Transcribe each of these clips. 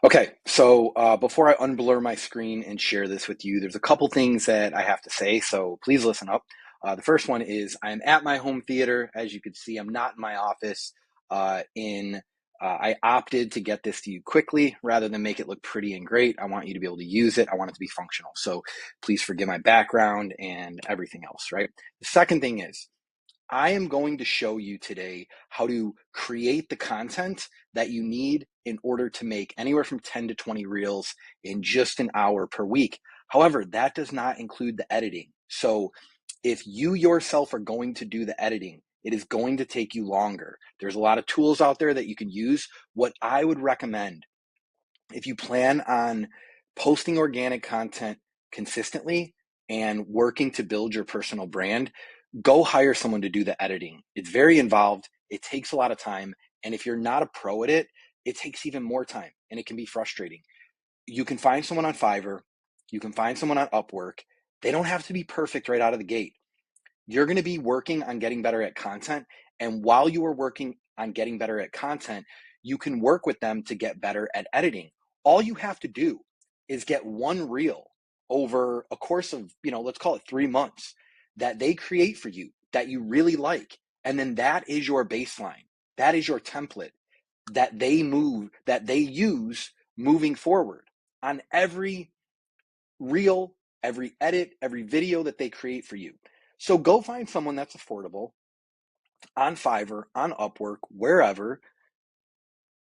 Okay, so before I unblur my screen and share this with you, there's a couple things that I have to say, so please listen up. The first one is I'm at my home theater. As you can see, I'm not in my office. I opted to get this to you quickly rather than make it look pretty and great. I want you to be able to use it. I want it to be functional. So please forgive my background and everything else, right? The second thing is I am going to show you today how to create the content that you need in order to make anywhere from 10 to 20 reels in just an hour per week. However, that does not include the editing. So if you yourself are going to do the editing, it is going to take you longer. There's a lot of tools out there that you can use. What I would recommend, if you plan on posting organic content consistently and working to build your personal brand, go hire someone to do the editing. It's very involved. It takes a lot of time. And if you're not a pro at it, it takes even more time and it can be frustrating. You can find someone on Fiverr. You can find someone on Upwork. They don't have to be perfect right out of the gate. You're going to be working on getting better at content. And while you are working on getting better at content, you can work with them to get better at editing. All you have to do is get one reel over a course of, let's call it 3 months that they create for you that you really like. And then that is your baseline. That is your template that they use moving forward on every reel, every edit, every video that they create for you. So go find someone that's affordable on Fiverr, on Upwork, wherever,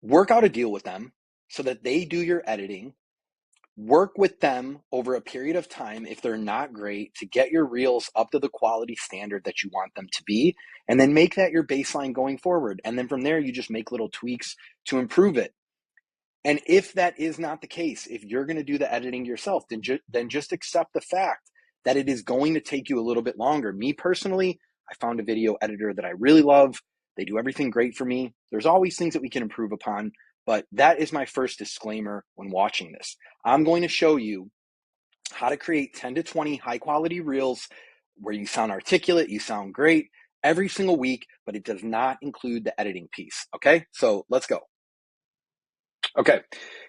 work out a deal with them so that they do your editing, work with them over a period of time if they're not great to get your reels up to the quality standard that you want them to be, and then make that your baseline going forward. And then from there, you just make little tweaks to improve it. And if that is not the case, if you're going to do the editing yourself, then just accept the fact that it is going to take you a little bit longer. Me personally, I found a video editor that I really love. They do everything great for me. There's always things that we can improve upon, but that is my first disclaimer when watching this. I'm going to show you how to create 10 to 20 high quality reels where you sound articulate, you sound great every single week, but it does not include the editing piece. Okay, so let's go. Okay,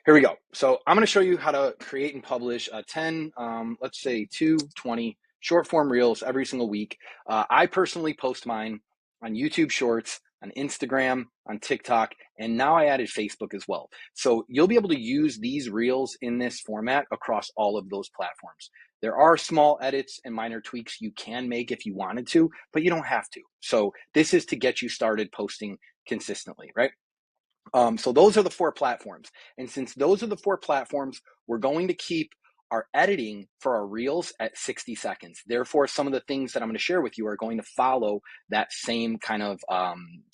here we go. So I'm going to show you how to create and publish 10, let's say 220 short form reels every single week. I personally post mine on YouTube Shorts, on Instagram, on TikTok, and now I added Facebook as well. So you'll be able to use these reels in this format across all of those platforms. There are small edits and minor tweaks you can make if you wanted to, but you don't have to. So this is to get you started posting consistently, right? So those are the four platforms. And since those are the four platforms, we're going to keep our editing for our reels at 60 seconds. Therefore, some of the things that I'm going to share with you are going to follow that same kind of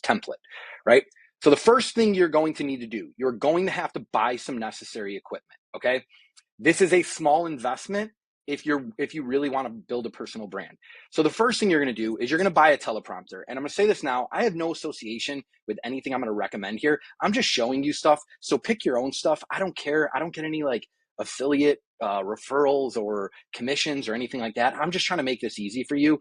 template, right? So the first thing you're going to need to do, you're going to have to buy some necessary equipment, okay? This is a small investment if you really want to build a personal brand. So the first thing you're going to do is you're going to buy a teleprompter. And I'm going to say this now, I have no association with anything I'm going to recommend here. I'm just showing you stuff. So pick your own stuff. I don't care. I don't get any like affiliate referrals or commissions or anything like that. I'm just trying to make this easy for you.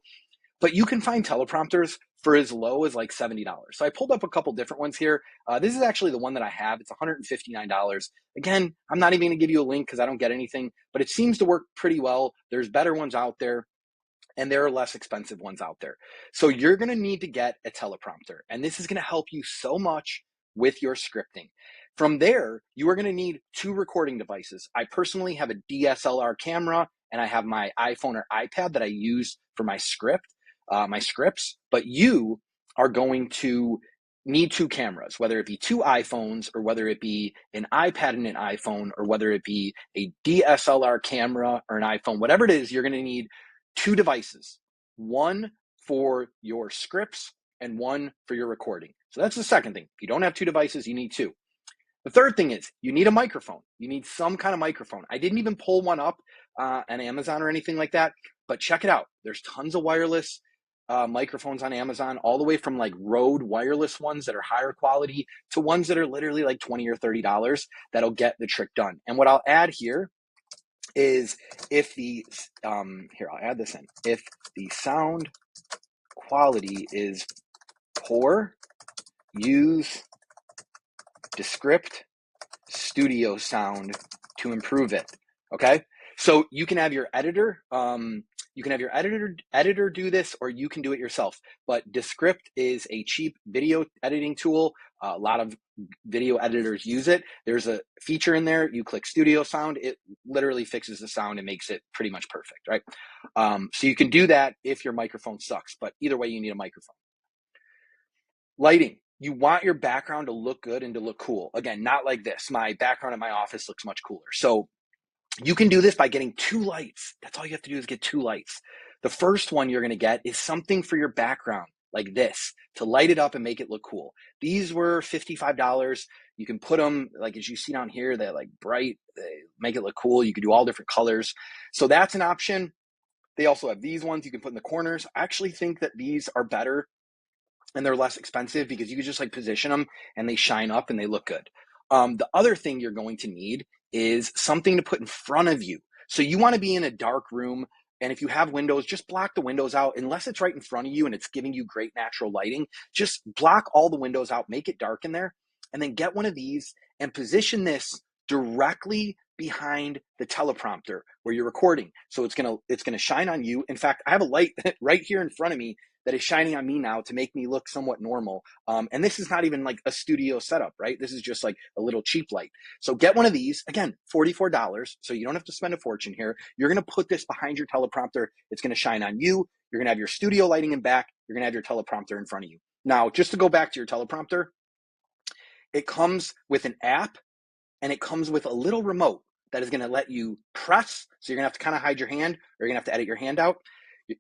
But you can find teleprompters for as low as like $70. So I pulled up a couple different ones here. This is actually the one that I have. It's $159. Again, I'm not even going to give you a link because I don't get anything, but it seems to work pretty well. There's better ones out there, and there are less expensive ones out there. So you're going to need to get a teleprompter, and this is going to help you so much with your scripting. From there, you are going to need two recording devices. I personally have a DSLR camera, and I have my iPhone or iPad that I use for my scripts, but you are going to need two cameras, whether it be two iPhones or whether it be an iPad and an iPhone, or whether it be a DSLR camera or an iPhone, whatever it is, you're going to need two devices, one for your scripts and one for your recording. So that's the second thing. If you don't have two devices, you need two. The third thing is you need a microphone. You need some kind of microphone. I didn't even pull one up on Amazon or anything like that, but check it out. There's tons of wireless microphones on Amazon, all the way from like Rode wireless ones that are higher quality to ones that are literally like $20 or $30 that'll get the trick done. And what I'll add here is if the, here, I'll add this in. If the sound quality is poor, use Descript studio sound to improve it. Okay. So you can have your editor, do this, or you can do it yourself. But Descript is a cheap video editing tool. A lot of video editors use it. There's a feature in there. You click studio sound. It literally fixes the sound and makes it pretty much perfect, right? So you can do that if your microphone sucks, but either way, you need a microphone. Lighting. You want your background to look good and to look cool. Again, not like this. My background in my office looks much cooler. So you can do this by getting 2 lights. That's all you have to do is get 2 lights. The first one you're going to get is something for your background, like this, to light it up and make it look cool. These were $55. You can put them, like as you see down here, they're like bright, they make it look cool. You can do all different colors. So that's an option. They also have these ones you can put in the corners. I actually think that these are better and they're less expensive because you can just like position them and they shine up and they look good. The other thing you're going to need is something to put in front of you. So you want to be in a dark room, and if you have windows, just block the windows out unless it's right in front of you and it's giving you great natural lighting. Just block all the windows out, make it dark in there, and then get one of these and position this directly behind the teleprompter where you're recording. So it's gonna shine on you. In fact, I have a light right here in front of me that is shining on me now to make me look somewhat normal. And this is not even like a studio setup, right? This is just like a little cheap light. So get one of these, again, $44. So you don't have to spend a fortune here. You're going to put this behind your teleprompter. It's going to shine on you. You're going to have your studio lighting in back. You're going to have your teleprompter in front of you. Now, just to go back to your teleprompter, it comes with an app and it comes with a little remote that is going to let you press. So you're going to have to kind of hide your hand, or you're going to have to edit your hand out.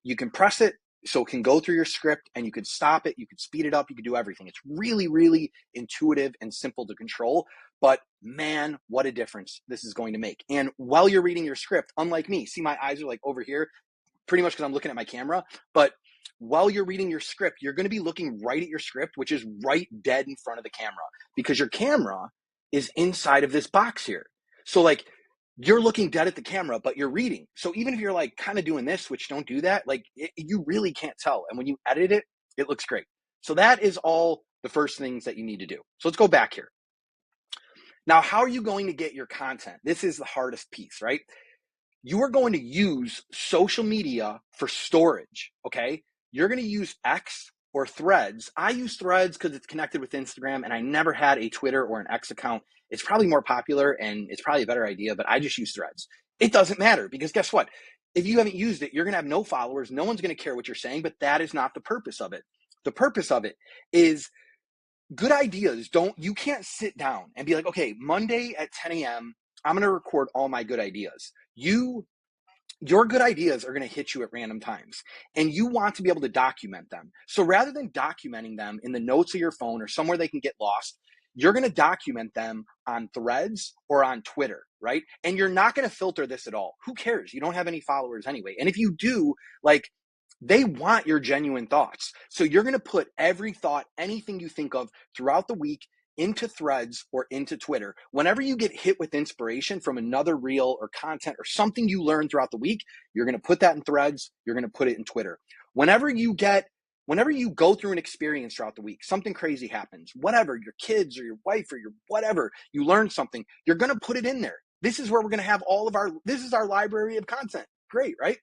You can press it so it can go through your script, and you could stop it, you could speed it up, you could do everything. It's really, really intuitive and simple to control, but man, what a difference this is going to make. And while you're reading your script, unlike me, see my eyes are like over here, pretty much because I'm looking at my camera, but while you're reading your script, you're going to be looking right at your script, which is right dead in front of the camera, because your camera is inside of this box here. So like, you're looking dead at the camera, but you're reading. So even if you're like kind of doing this, which don't do that, like you really can't tell. And when you edit it, it looks great. So that is all the first things that you need to do. So let's go back here. Now, how are you going to get your content? This is the hardest piece, right? You are going to use social media for storage, okay? You're going to use X or Threads. I use Threads because it's connected with Instagram, and I never had a Twitter or an X account. It's probably more popular and it's probably a better idea, but I just use Threads. It doesn't matter because guess what? If you haven't used it, you're going to have no followers. No one's going to care what you're saying, but that is not the purpose of it. The purpose of it is good ideas. You can't sit down and be like, okay, Monday at 10 a.m., I'm going to record all my good ideas. Your good ideas are going to hit you at random times, and you want to be able to document them. So rather than documenting them in the notes of your phone or somewhere they can get lost, you're going to document them on Threads or on Twitter, right? And you're not going to filter this at all. Who cares? You don't have any followers anyway. And if you do, like, they want your genuine thoughts. So you're going to put every thought, anything you think of throughout the week into Threads or into Twitter. Whenever you get hit with inspiration from another reel or content or something you learn throughout the week, you're going to put that in Threads, you're going to put it in Twitter. Whenever you go through an experience throughout the week, something crazy happens, whatever, your kids or your wife or your whatever, you learn something, you're going to put it in there. This is where we're going to have this is our library of content. Great, right?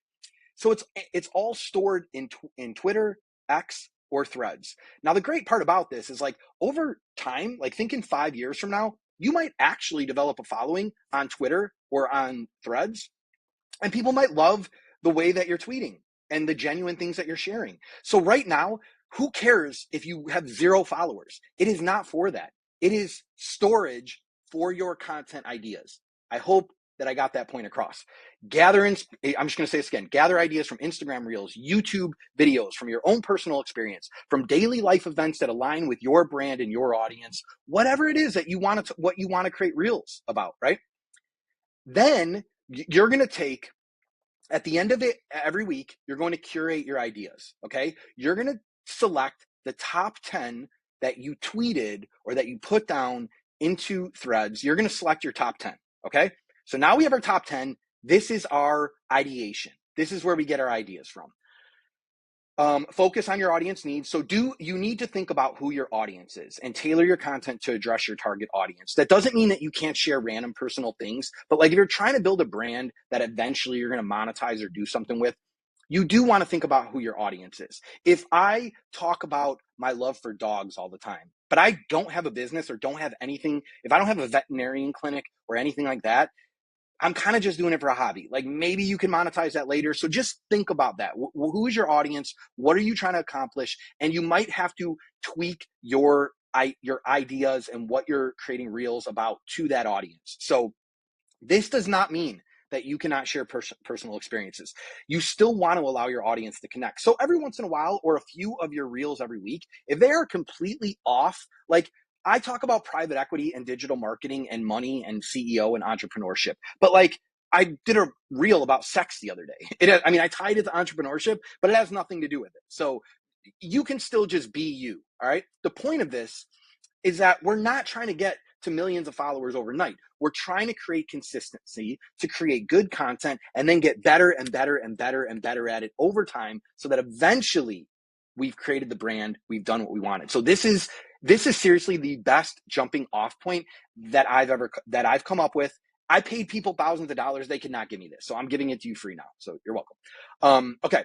So it's all stored in Twitter, X, or Threads. Now, the great part about this is like over time, like think in 5 years from now, you might actually develop a following on Twitter or on Threads, and people might love the way that you're tweeting and the genuine things that you're sharing. So right now, who cares if you have 0 followers? It is not for that. It is storage for your content ideas. I hope that I got that point across. I'm just going to say this again, gather ideas from Instagram Reels, YouTube videos, from your own personal experience, from daily life events that align with your brand and your audience, whatever it is that you want to create Reels about, right? Then you're going to take, at the end of it, every week, you're going to curate your ideas, okay? You're going to select the top 10 that you tweeted or that you put down into Threads. You're going to select your top 10, okay? So now we have our top 10. This is our ideation. This is where we get our ideas from. Focus on your audience needs. So you need to think about who your audience is and tailor your content to address your target audience. That doesn't mean that you can't share random personal things, but like if you're trying to build a brand that eventually you're going to monetize or do something with, you do want to think about who your audience is. If I talk about my love for dogs all the time, but I don't have a business or don't have anything, if I don't have a veterinarian clinic or anything like that, I'm kind of just doing it for a hobby. Like maybe you can monetize that later. So just think about that. Who is your audience? What are you trying to accomplish? And you might have to tweak your ideas and what you're creating reels about to that audience. So this does not mean that you cannot share personal experiences. You still want to allow your audience to connect. So every once in a while, or a few of your reels every week, if they are completely off, like I talk about private equity and digital marketing and money and CEO and entrepreneurship, but like I did a reel about sex the other day. I tied it to entrepreneurship, but it has nothing to do with it. So you can still just be you. All right. The point of this is that we're not trying to get to millions of followers overnight. We're trying to create consistency, to create good content, and then get better and better and better and better at it over time, so that eventually we've created the brand, we've done what we wanted. So this is seriously the best jumping off point that I've come up with. I paid people thousands of dollars. They could not give me this. So I'm giving it to you free now. So you're welcome. Okay.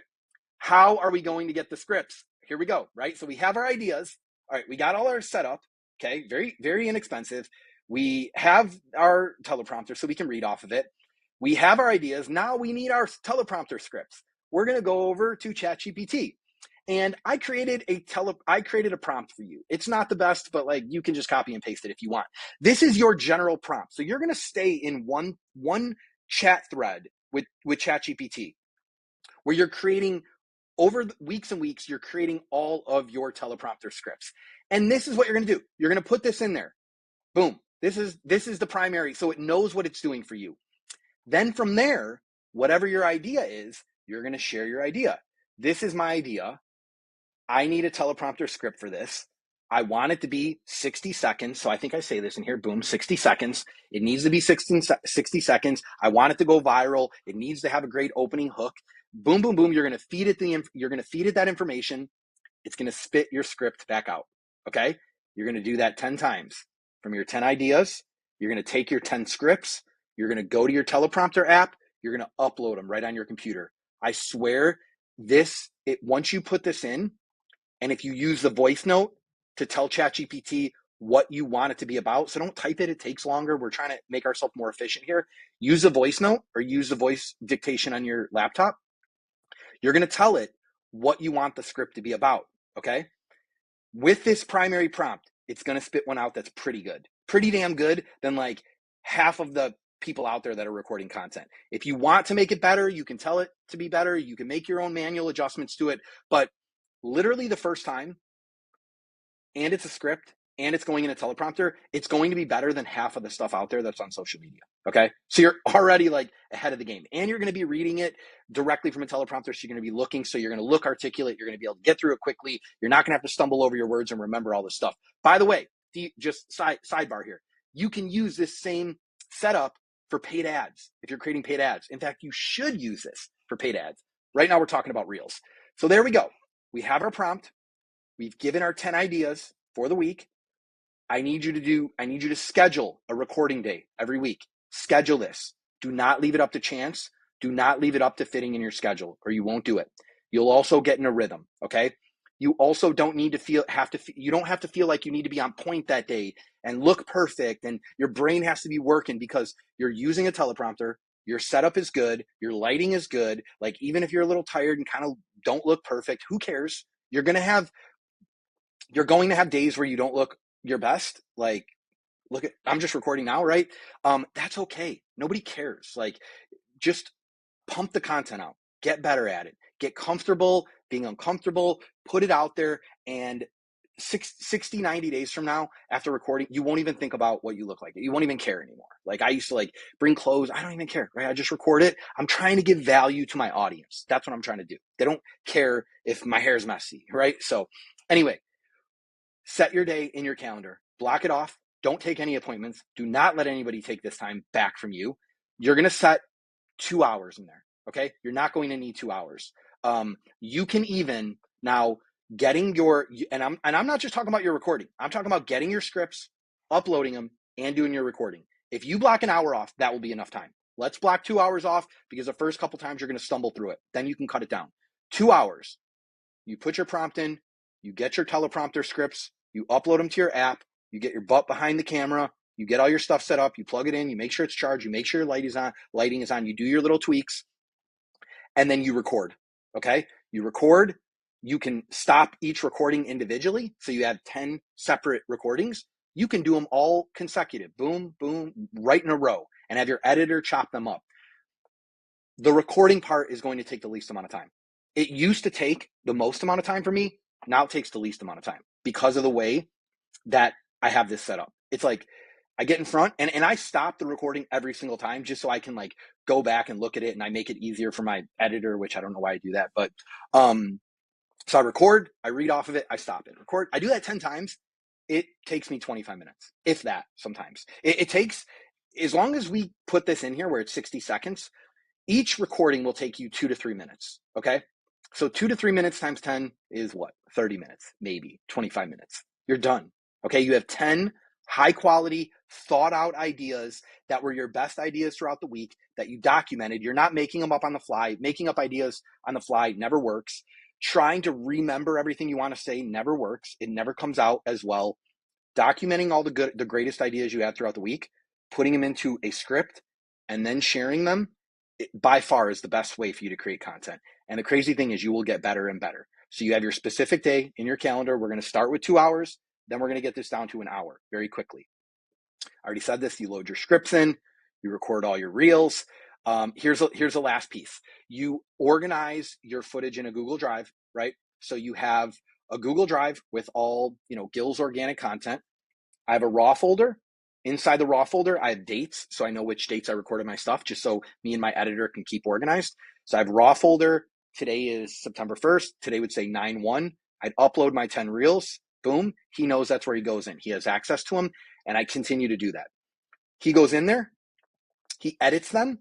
How are we going to get the scripts? Here we go, right? So we have our ideas. All right, we got all our setup. Okay, very, very inexpensive. We have our teleprompter so we can read off of it. We have our ideas. Now we need our teleprompter scripts. We're going to go over to ChatGPT. And I created a prompt for you. It's not the best, but like you can just copy and paste it if you want. This is your general prompt. So you're going to stay in one chat thread with ChatGPT, where you're creating over weeks and weeks, you're creating all of your teleprompter scripts. And this is what you're going to do. You're going to put this in there. Boom. This is the primary. So it knows what it's doing for you. Then from there, whatever your idea is, you're going to share your idea. This is my idea. I need a teleprompter script for this. I want it to be 60 seconds. So I think I say this in here, boom, 60 seconds. It needs to be 60 seconds. I want it to go viral. It needs to have a great opening hook. Boom, boom, boom. You're going to feed it that information. It's going to spit your script back out. Okay. You're going to do that 10 times. From your 10 ideas, you're going to take your 10 scripts. You're going to go to your teleprompter app. You're going to upload them right on your computer. I swear once you put this in, and if you use the voice note to tell ChatGPT what you want it to be about, so don't type it, it takes longer. We're trying to make ourselves more efficient here. Use a voice note or use the voice dictation on your laptop. You're going to tell it what you want the script to be about, okay? With this primary prompt, it's going to spit one out that's pretty good. Pretty damn good than like half of the people out there that are recording content. If you want to make it better, you can tell it to be better. You can make your own manual adjustments to it, but literally the first time, and it's a script, and it's going in a teleprompter, it's going to be better than half of the stuff out there that's on social media. Okay. So you're already like ahead of the game, and you're going to be reading it directly from a teleprompter. So you're going to be looking. So you're going to look articulate. You're going to be able to get through it quickly. You're not going to have to stumble over your words and remember all this stuff. By the way, just sidebar here. You can use this same setup for paid ads. If you're creating paid ads, in fact, you should use this for paid ads. Right now we're talking about reels. So there we go. We have our prompt. We've given our 10 ideas for the week. I need you to schedule a recording day every week. Schedule this. Do not leave it up to chance. Do not leave it up to fitting in your schedule, or you won't do it. You'll also get in a rhythm. Okay. You also don't need to you don't have to feel like you need to be on point that day and look perfect, and your brain has to be working because you're using a teleprompter. Your setup is good. Your lighting is good. Like, even if you're a little tired and kind of don't look perfect, who cares? You're going to have days where you don't look your best. Like, I'm just recording now, right? That's okay. Nobody cares. Like, just pump the content out, get better at it, get comfortable being uncomfortable, put it out there, and 90 days from now, after recording, you won't even think about what you look like. You won't even care anymore. Like, I used to like bring clothes. I don't even care, right? I just record it. I'm trying to give value to my audience. That's what I'm trying to do. They don't care if my hair is messy, right? So anyway, set your day in your calendar, block it off. Don't take any appointments. Do not let anybody take this time back from you. You're going to set 2 hours in there. Okay. You're not going to need 2 hours. You can even Now, getting your, and I'm not just talking about your recording. I'm talking about getting your scripts, uploading them, and doing your recording. If you block an hour off, that will be enough time. Let's block 2 hours off, because the first couple times you're going to stumble through it. Then you can cut it down. 2 hours. You put your prompt in, you get your teleprompter scripts, you upload them to your app, you get your butt behind the camera, you get all your stuff set up, you plug it in, you make sure it's charged, you make sure your lighting is on, you do your little tweaks, and then you record. Okay? You record. You can stop each recording individually. So you have 10 separate recordings. You can do them all consecutive. Boom, boom, right in a row, and have your editor chop them up. The recording part is going to take the least amount of time. It used to take the most amount of time for me. Now it takes the least amount of time because of the way that I have this set up. It's like I get in front and I stop the recording every single time just so I can like go back and look at it, and I make it easier for my editor, which I don't know why I do that. But so I record, I read off of it, I stop it, record. I do that 10 times. It takes me 25 minutes, if that sometimes. It takes, as long as we put this in here where it's 60 seconds, each recording will take you 2 to 3 minutes. Okay. So 2 to 3 minutes times 10 is what? 30 minutes, maybe 25 minutes. You're done. Okay. You have 10 high quality, thought out ideas that were your best ideas throughout the week that you documented. You're not making them up on the fly. Making up ideas on the fly never works. Trying to remember everything you want to say never works. It never comes out as well. Documenting all the greatest ideas you had throughout the week, putting them into a script, and then sharing them, by far is the best way for you to create content. And the crazy thing is you will get better and better. So you have your specific day in your calendar. We're going to start with 2 hours. Then we're going to get this down to an hour very quickly. I already said this. You load your scripts in. You record all your reels. Here's the last piece. You organize your footage in a Google Drive, right? So you have a Google Drive with all, Gil's organic content. I have a raw folder. Inside the raw folder, I have dates, so I know which dates I recorded my stuff, just so me and my editor can keep organized. So I have raw folder. Today is September 1st. Today would say 9/1. I'd upload my 10 reels. Boom. He knows that's where he goes in. He has access to them, and I continue to do that. He goes in there, he edits them,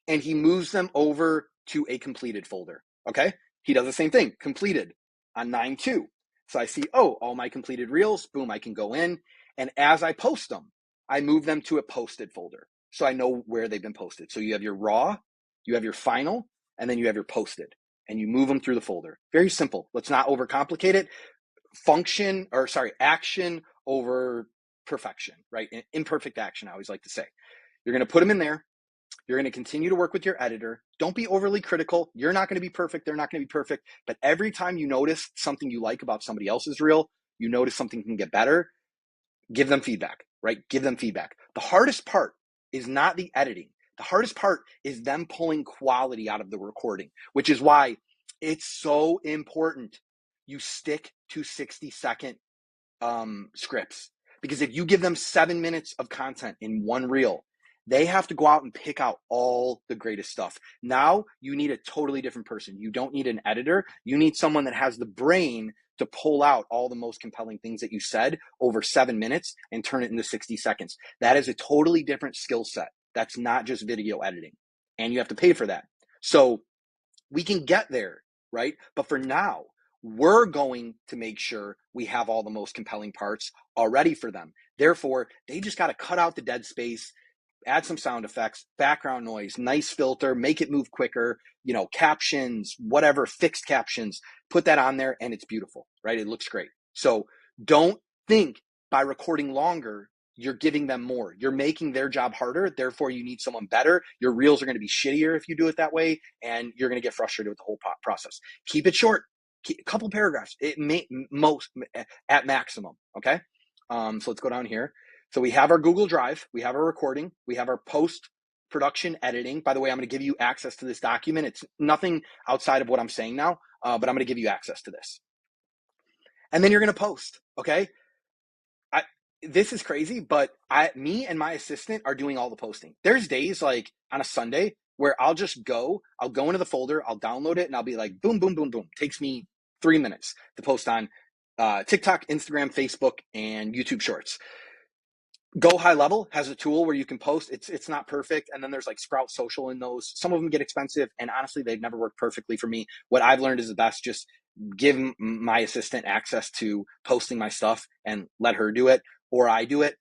and he moves them over to a completed folder. Okay. He does the same thing, completed on 9/2. So I see, all my completed reels, boom, I can go in. And as I post them, I move them to a posted folder. So I know where they've been posted. So you have your raw, you have your final, and then you have your posted, and you move them through the folder. Very simple. Let's not overcomplicate it. Action over perfection, right? Imperfect action, I always like to say. You're going to put them in there. You're going to continue to work with your editor. Don't be overly critical. You're not going to be perfect. They're not going to be perfect. But every time you notice something you like about somebody else's reel, you notice something can get better, give them feedback, right? Give them feedback. The hardest part is not the editing. The hardest part is them pulling quality out of the recording, which is why it's so important you stick to 60-second scripts. Because if you give them 7 minutes of content in one reel, they have to go out and pick out all the greatest stuff. Now you need a totally different person. You don't need an editor. You need someone that has the brain to pull out all the most compelling things that you said over 7 minutes and turn it into 60 seconds. That is a totally different skill set. That's not just video editing. And you have to pay for that. So we can get there, right? But for now, we're going to make sure we have all the most compelling parts already for them. Therefore, they just got to cut out the dead space, add some sound effects, background noise, nice filter, make it move quicker, captions, whatever, fixed captions, put that on there and it's beautiful, right? It looks great. So don't think by recording longer, you're giving them more. You're making their job harder. Therefore, you need someone better. Your reels are going to be shittier if you do it that way, and you're going to get frustrated with the whole process. Keep it short. A couple paragraphs. It may most at maximum. Okay. So let's go down here. So we have our Google Drive. We have our recording. We have our post-production editing. By the way, I'm going to give you access to this document. It's nothing outside of what I'm saying now, but I'm going to give you access to this. And then you're going to post. Okay. This is crazy, but me and my assistant are doing all the posting. There's days like on a Sunday where I'll go into the folder, I'll download it, and I'll be like, boom, boom, boom, boom. Takes me 3 minutes to post on TikTok, Instagram, Facebook, and YouTube Shorts. Go High Level has a tool where you can post. It's not perfect. And then there's like Sprout Social in those. Some of them get expensive, and honestly, they've never worked perfectly for me. What I've learned is the best. Just give my assistant access to posting my stuff and let her do it, or I do it.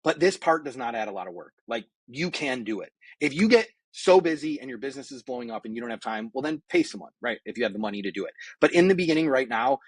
But this part does not add a lot of work. Like, you can do it. If you get so busy and your business is blowing up and you don't have time, well, then pay someone, right? If you have the money to do it. But in the beginning, right now,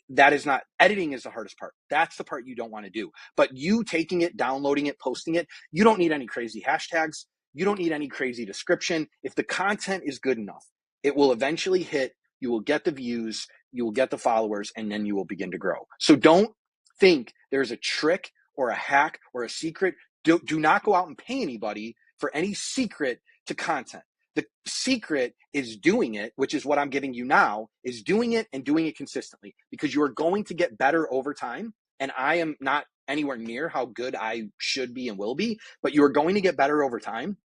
that is not, editing is the hardest part. That's the part you don't want to do. But you taking it, downloading it, posting it, you don't need any crazy hashtags. You don't need any crazy description. If the content is good enough, it will eventually hit. You will get the views, you will get the followers, and then you will begin to grow. So don't think there's a trick or a hack or a secret. Do not go out and pay anybody for any secret to content. The secret is doing it, which is what I'm giving you now, is doing it and doing it consistently, because you are going to get better over time. And I am not anywhere near how good I should be and will be, but you are going to get better over time.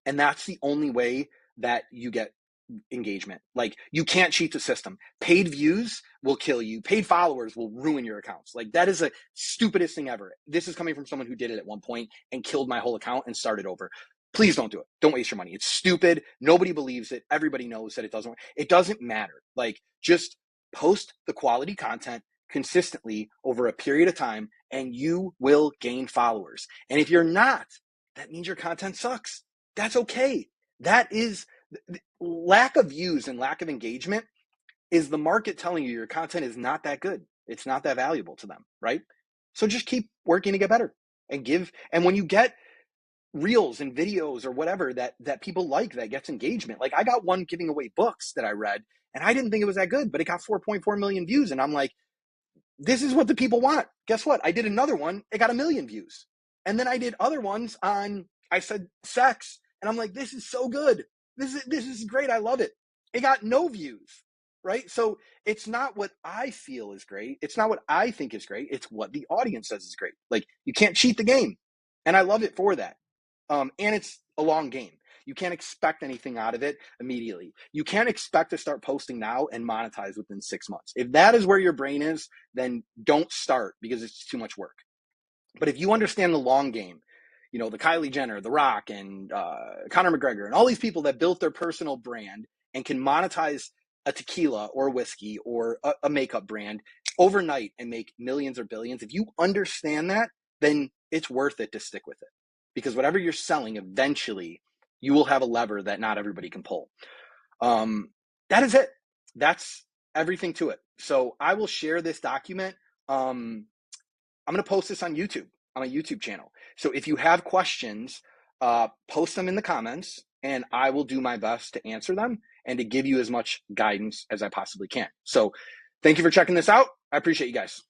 And that's the only way that you get engagement. Like, you can't cheat the system. Paid views will kill you. Paid followers will ruin your accounts. Like, that is the stupidest thing ever. This is coming from someone who did it at one point and killed my whole account and started over. Please don't do it. Don't waste your money. It's stupid. Nobody believes it. Everybody knows that it doesn't work. It doesn't matter. Like, just post the quality content consistently over a period of time and you will gain followers. And if you're not, that means your content sucks. That's okay. That is, lack of views and lack of engagement is the market telling you your content is not that good. It's not that valuable to them, right? So just keep working to get better and give. And when you get reels and videos or whatever that people like, that gets engagement. Like, I got one giving away books that I read and I didn't think it was that good, but it got 4.4 million views. And I'm like, this is what the people want. Guess what? I did another one. It got 1 million views. And then I did other ones on, I said sex. And I'm like, this is so good. This is great. I love it. It got no views, right? So it's not what I feel is great. It's not what I think is great. It's what the audience says is great. Like, you can't cheat the game. And I love it for that. And it's a long game. You can't expect anything out of it immediately. You can't expect to start posting now and monetize within 6 months. If that is where your brain is, then don't start, because it's too much work. But if you understand the long game, you know, the Kylie Jenner, The Rock, and Conor McGregor, and all these people that built their personal brand and can monetize a tequila or a whiskey or a makeup brand overnight and make millions or billions, if you understand that, then it's worth it to stick with it. Because whatever you're selling, eventually you will have a lever that not everybody can pull. That is it. That's everything to it. So I will share this document. I'm going to post this on YouTube, on my YouTube channel. So if you have questions, post them in the comments and I will do my best to answer them and to give you as much guidance as I possibly can. So thank you for checking this out. I appreciate you guys.